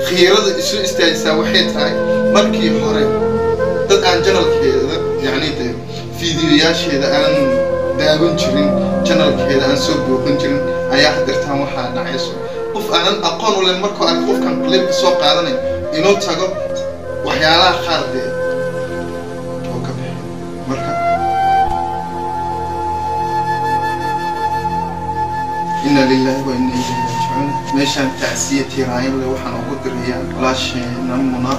khiirada isu istaajisa waxay tahay markii hore dad aan channelkeeda yani fiidiyoyaasheeda aan daawan jirin channelkeeda aan soo booqan jirin ayaa hadirtaan waxa dhacayso qof aan aqoon u leh markuu arko qofkan clip soo qaadanay inuu tago waxyaalaha qaar oo ka bixi marka inna lillahi wa inna ilayhi raaji'uun meeshan tacsiyati raayim le waxaan ugu dirayaa walaasheena Muna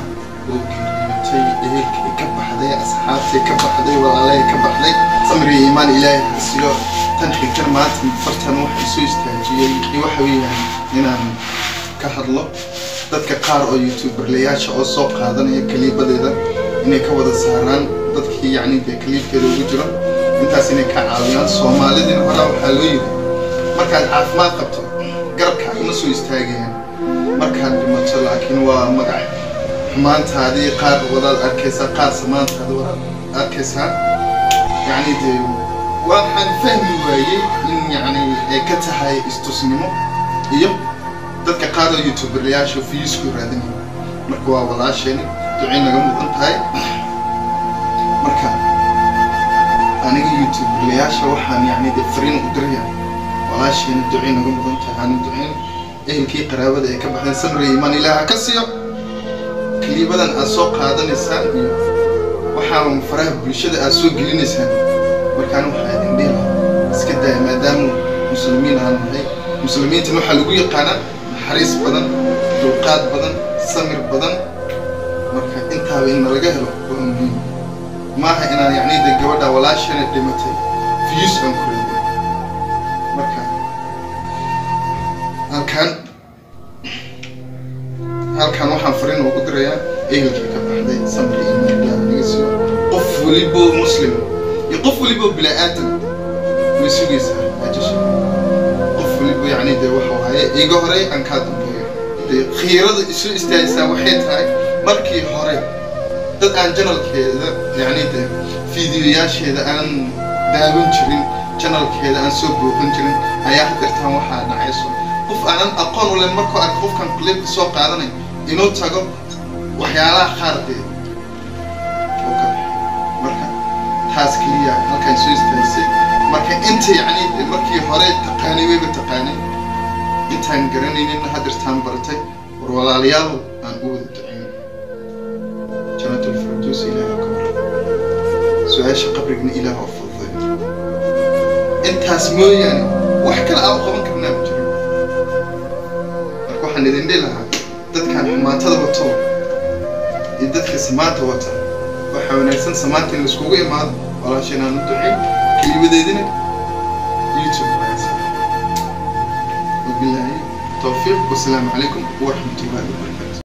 oo geeriyotay ehelkii ka baxday asxaabtii ka baxday walaalay ka baxday samri iimaan ilaahay hasiyo tan xigtan maanta fartan waxa soo istaajiyay waxa weeyaan inaan ka hadlo dadka qaar oo youtuberlayaasha oo soo qaadanaya kaliibadeeda inay ka wada saaraan dadkii yani kaliibkeeda ugu jiro intaas inay ka caawiyaan Soomaalidina hore waxa loo yiri markaad caafimaad qabto garabka uma soo istaagayaan markaad dhimato laakiin waa magac xumaantaadii qaar wadaad arkaysa qaar samaantaada wadaad arkaysa yani waxaan fahmi waayay in yani ay ka tahay istusnimo iyo dadka qaar oo youtuberlayaasha fiisku raadinay marka waa walaasheen duceen naga mudan tahay marka aniga youtuberlayaasha waxaan yani fariin u dirayaa walaasheen duceen naga mudan tahay duceen ehelkii qaraabada ay ka baxeen samri iimaan ilaaha ka siiyo kaliibadan aad soo qaadanaysaan iyo waxaan faraha bulshada aad soo gelinaysaan markaan waxa indhihi iska daa maadaama muslimiin aan nahay muslimiinta waxa lagu yaqaan حريص بدن دوقات بدن سمر بدن مركا انت بين laga helo muhiim ma aha inaan yani gabadha walaashana dhimatay fiis aan ku leeyahay marka halkan waxaan fariin ugu dirayaa ehelkii ka baxday samri iimaan nigiso qof waliba muslim iyo qof waliba bilaadan wisugiisa ajash يعني ده وحوي إيجا هري أنكادم ده خيرة إسو استاجسا وحيد هاي مركي هري ده أن channel كذا يعني ده فيديوهات هذا أن داون شرين channel كذا أن سوبر كنشرين أيها درتهم واحد نعيسو قف أنا أقول ولا مركو أقف كان كليب سوق عادني إنه تجاو وحيالا خارده أوكي مركا حاسكليا هالكن سو استاجسا marka inta yani markii hore taqaanay way taqaanay intaan garanaynin hadirtaan bartay war walaalayaal aan u wada duceyn jannatul firdaws ilaaha kabar su'aasha qabrigna ilaaha afdal intaas mooyaan wax kale aan qaban karnaa ma jiro marka waxaan idin dhilahaa dadkan xumaatada wato iyo dadka samaanta wata waxa wanaagsan samaanta in iskugu imaado walaasheen aan u duceyn كلمة يوتيوب وبالله التوفيق والسلام عليكم ورحمة الله وبركاته.